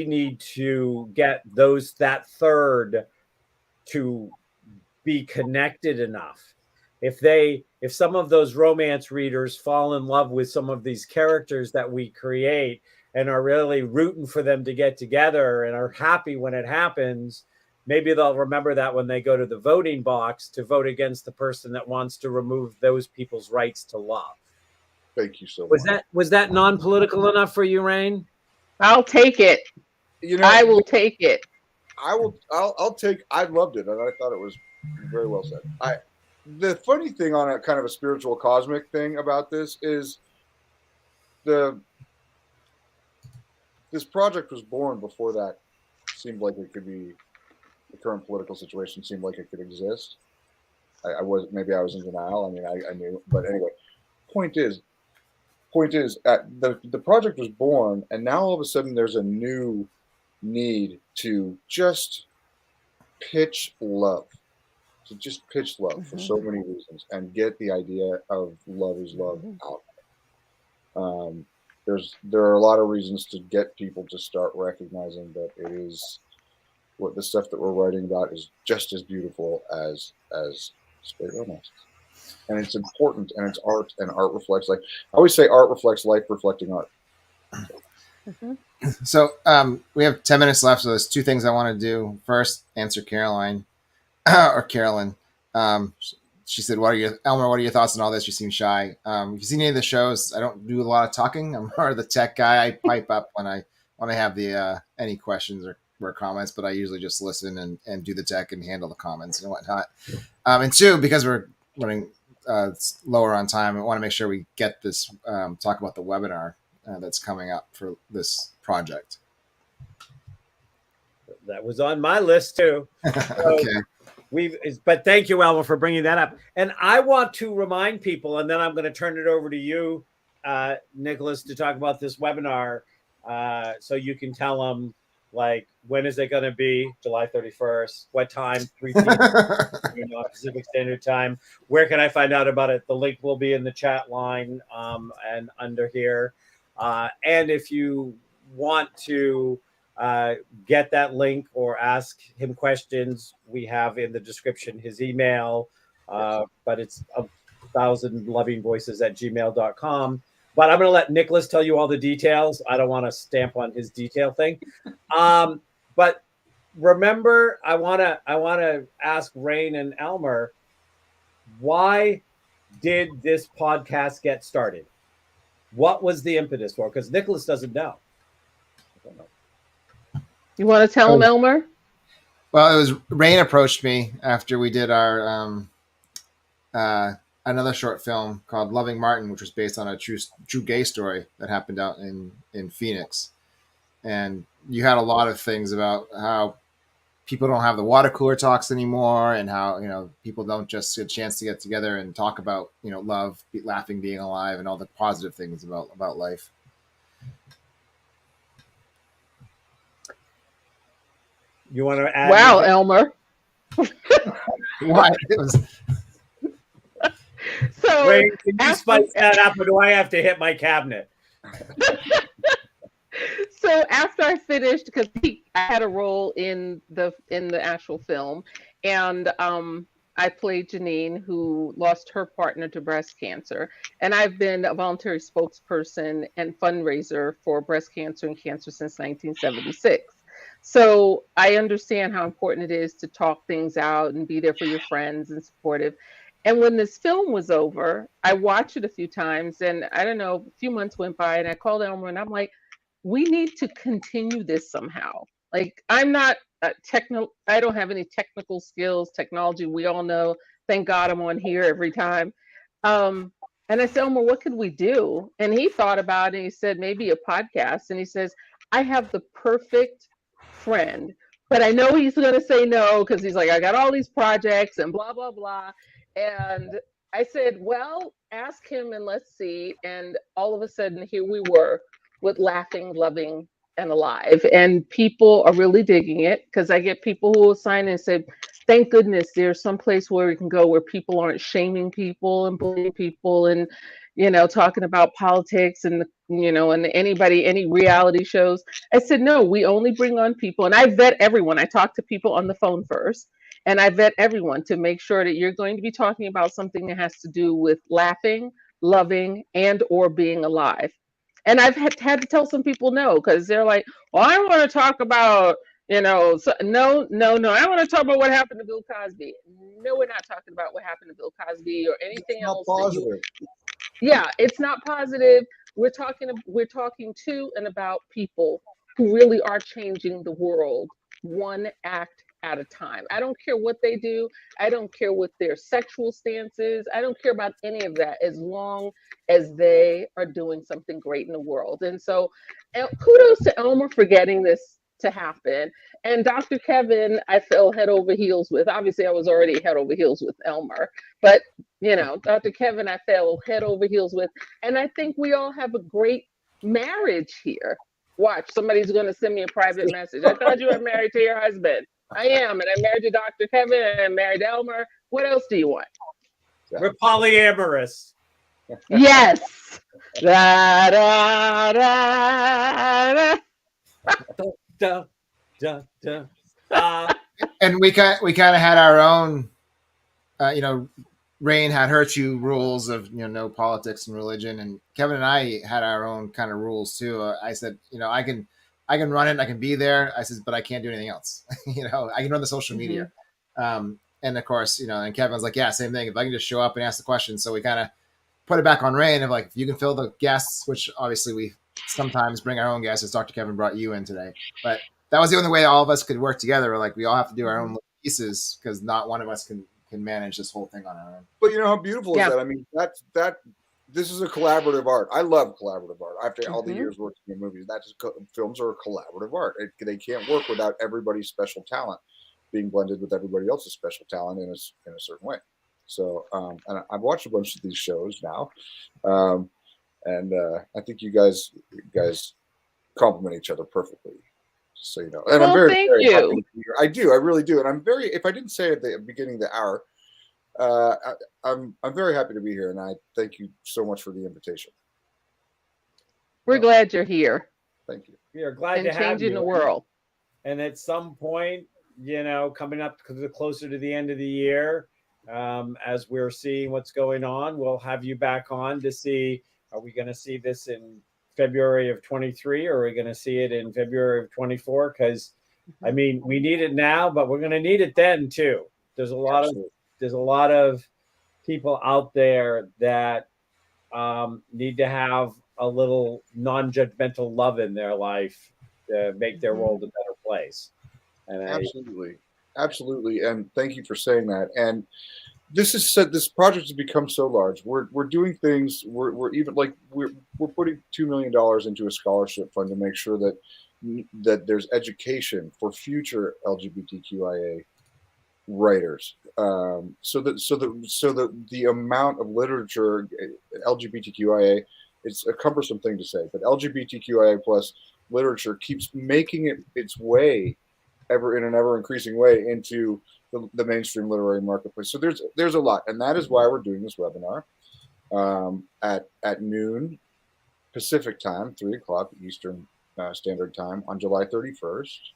need to get that third to be connected enough. If some of those romance readers fall in love with some of these characters that we create and are really rooting for them to get together and are happy when it happens, maybe they'll remember that when they go to the voting box to vote against the person that wants to remove those people's rights to love. Thank you so much. Was that non-political enough for you, Rain? I'll take it. You know, I will take it. I'll take. I loved it, and I thought it was very well said. The funny thing on a kind of a spiritual cosmic thing about this is this project was born before that seemed like it could be. The current political situation seemed like it could exist. I was in denial. I mean, I knew, but anyway. Point is, the project was born, and now all of a sudden there's a new need to just pitch love, for so many reasons, and get the idea of love is love out. There are a lot of reasons to get people to start recognizing that it is what the stuff that we're writing about is just as beautiful as straight romance. And it's important, and it's art, and art reflects, like I always say, art reflects life reflecting art. So we have 10 minutes left, so there's two things I want to do. First, answer Caroline or Carolyn. She said, Elmer, what are your thoughts on all this? You seem shy. If you've seen any of the shows, I don't do a lot of talking. I'm more the tech guy. I pipe up when I have the any questions or comments, but I usually just listen and do the tech and handle the comments and whatnot. And two, because we're running lower on time, I want to make sure we get this, talk about the webinar that's coming up for this project. That was on my list too. So Okay. But thank you, Elmer, for bringing that up. And I want to remind people, and then I'm going to turn it over to you, Nickolas, to talk about this webinar. So you can tell them, like, when is it going to be? July 31st. What time? 3 p.m. Pacific Standard Time. Where can I find out about it? The link will be in the chat line and under here. And if you want to get that link or ask him questions, we have in the description his email, but it's 1,000lovingvoices@gmail.com. But I'm going to let Nickolas tell you all the details. I don't want to stamp on his detail thing. But remember, I want to ask Rain and Elmer, why did this podcast get started? What was the impetus for? Because Nickolas doesn't know. I don't know. You want to tell him, Elmer? Well, it was Rain approached me after we did our another short film called Loving Martin, which was based on a true gay story that happened out in Phoenix. And you had a lot of things about how people don't have the water cooler talks anymore, and how people don't just get a chance to get together and talk about love, laughing, being alive, and all the positive things about life. You want to add? Wow, Elmer. What? It was. So Wait, can you spice that up, or do I have to hit my cabinet? So after I finished, because I had a role in the actual film, and I played Janine, who lost her partner to breast cancer, and I've been a voluntary spokesperson and fundraiser for breast cancer and cancer since 1976. So I understand how important it is to talk things out and be there for your friends and supportive. And when this film was over, I watched it a few times, and I don't know, a few months went by, and I called Elmer and I'm like, we need to continue this somehow. Like, I'm not I don't have any technical skills, technology, we all know. Thank God I'm on here every time. And I said, Elmer, what could we do? And he thought about it, and he said, maybe a podcast. And he says, I have the perfect friend, but I know he's going to say no, because he's like, I got all these projects and blah, blah, blah. And I said, well, ask him and let's see. And all of a sudden, here we were with Laughing, Loving, and Alive. And people are really digging it, because I get people who will sign in and say, thank goodness there's some place where we can go where people aren't shaming people and bullying people and, talking about politics and, and any reality shows. I said, no, we only bring on people. And I vet everyone. I talk to people on the phone first. And I vet everyone to make sure that you're going to be talking about something that has to do with laughing, loving, and or being alive. And I've had to tell some people no, because they're like, well, I want to talk about, no. I want to talk about what happened to Bill Cosby. No, we're not talking about what happened to Bill Cosby or anything else. Yeah, it's not positive. we're talking to and about people who really are changing the world one act at a time. I don't care what they do. I don't care what their sexual stance is. I don't care about any of that as long as they are doing something great in the world. And so kudos to Elmer for getting this to happen. And Dr. Kevin, I fell head over heels with. Obviously, I was already head over heels with Elmer, but Dr. Kevin, I fell head over heels with. And I think we all have a great marriage here. Watch, somebody's going to send me a private message. I thought you were married to your husband. I am, and I'm married to Dr. Kevin, and I'm married to Elmer. What else do you want? We're polyamorous. Yes. Da, da, da, da. Da, da, da. And we kind of had our own, Rain had her two rules of no politics and religion, and Kevin and I had our own kind of rules too. I said, I can run it, I can be there. I said, but I can't do anything else. I can run the social media. And of course, and Kevin's like, yeah, same thing. If I can just show up and ask the questions. So we kind of put it back on Rain of like, if you can fill the guests, which obviously we sometimes bring our own guests, as Dr. Kevin brought you in today. But that was the only way all of us could work together. Like we all have to do our own pieces because not one of us can manage this whole thing on our own. But how beautiful is that? I mean, this is a collaborative art. I love collaborative art. After all the years working in movies, films are a collaborative art. They can't work without everybody's special talent being blended with everybody else's special talent in a certain way. So, and I've watched a bunch of these shows now, and I think you guys complement each other perfectly. So and I'm very happy to be here. I do, I really do, and I'm very. If I didn't say at the beginning of the hour, I'm very happy to be here, and I thank you so much for the invitation. We're glad you're here. Thank you. We are glad to have you. Changing the world. And at some point, coming up closer to the end of the year, as we're seeing what's going on, we'll have you back on to see. Are we going to see this in February of 23, or are we going to see it in February of 24? Because I mean, we need it now, but we're going to need it then too. There's a lot of people out there that need to have a little non-judgmental love in their life to make their world a better place. And absolutely, and thank you for saying that. And this project has become so large. We're doing things. We're even like we're putting $2 million into a scholarship fund to make sure that there's education for future LGBTQIA writers. So the amount of literature LGBTQIA, it's a cumbersome thing to say, but LGBTQIA plus literature keeps making its way in an ever increasing way into the mainstream literary marketplace. So there's a lot, and that is why we're doing this webinar at noon Pacific time, 3:00 Eastern Standard Time on July 31st.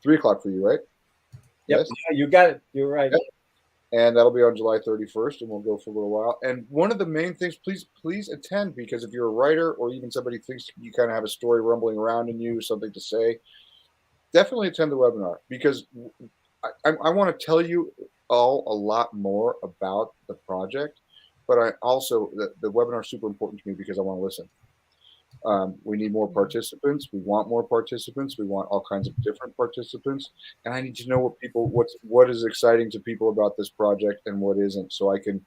3:00 for you, right? Yep. Yes. Yeah, you got it. You're right. Yep. And that'll be on July 31st, and we'll go for a little while. And one of the main things, please attend, because if you're a writer or even somebody thinks you kind of have a story rumbling around in you, something to say, definitely attend the webinar, because I want to tell you all a lot more about the project, but I also, the webinar is super important to me because I want to listen. We need more participants. We want more participants. We want all kinds of different participants. And I need to know what is exciting to people about this project and what isn't. So I can,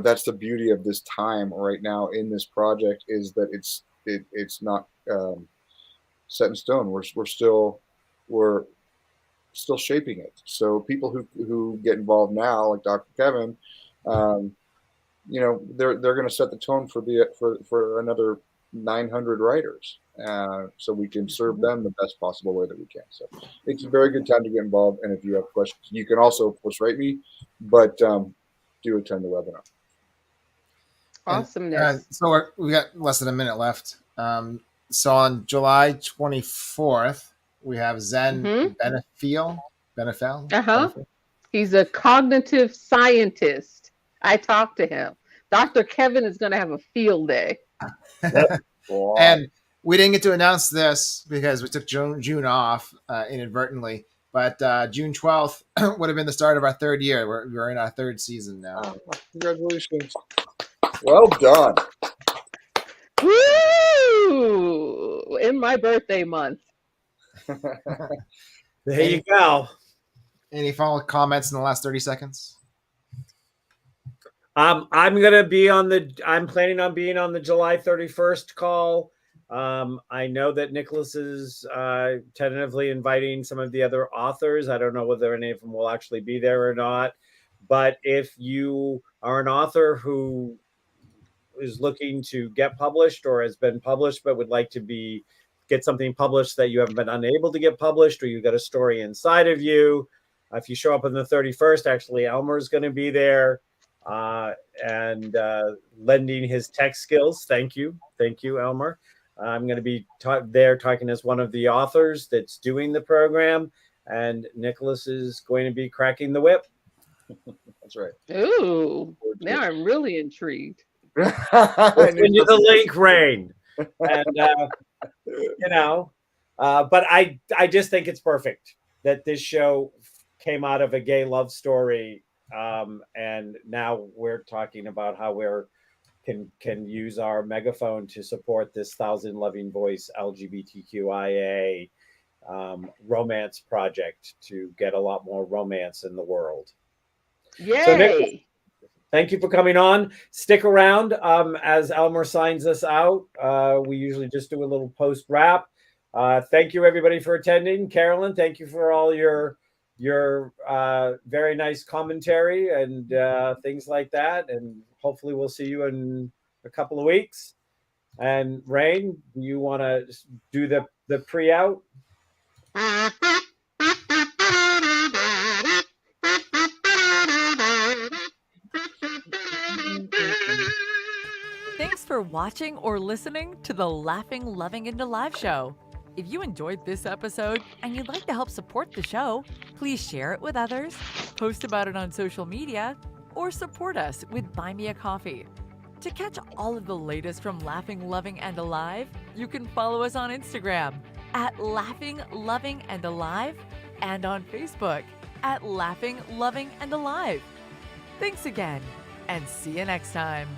that's the beauty of this time right now in this project, is that it's not set in stone. We're still shaping it. So people who get involved now, like Dr. Kevin, they're going to set the tone for another 900 writers, so we can serve them the best possible way that we can. So it's a very good time to get involved. And if you have questions, you can also, of course, write me, but do attend the webinar. Awesomeness. So we got less than a minute left. So on July 24th, we have Zen Benefel. He's a cognitive scientist. I talked to him. Dr. Kevin is going to have a field day. And we didn't get to announce this because we took June off inadvertently, but June 12th would have been the start of our third year. We're in our third season now. Congratulations. Well done. Woo! in my birthday month. There you go. Any final comments in the last 30 seconds? I'm planning on being on the July 31st call. I know that Nickolas is tentatively inviting some of the other authors. I don't know whether any of them will actually be there or not. But if you are an author who is looking to get published or has been published but would like to get something published that you haven't been unable to get published, or you got a story inside of you, if you show up on the 31st, actually Elmer is going to be there and lending his tech skills. Thank you, Elmer. I'm going to be there talking as one of the authors that's doing the program, and Nickolas is going to be cracking the whip. That's right. Ooh, now I'm really intrigued. I'll send you the link, Rain. And but I just think it's perfect that this show came out of a gay love story, and now we're talking about how we're can use our megaphone to support this 1,000 Loving Voice LGBTQIA romance project to get a lot more romance in the world. Yay! So Nick, thank you for coming on. Stick around as Elmer signs us out. We usually just do a little post wrap. Thank you everybody for attending. Carolyn, thank you for all your very nice commentary and things like that. And hopefully we'll see you in a couple of weeks. And Rain, do you want to do the pre-out? Thanks for watching or listening to the Laughing, Loving, and Alive show. If you enjoyed this episode and you'd like to help support the show, please share it with others, post about it on social media, or support us with Buy Me a Coffee. To catch all of the latest from Laughing, Loving, and Alive, you can follow us on Instagram at Laughing, Loving, and Alive, and on Facebook at Laughing, Loving, and Alive. Thanks again, and see you next time.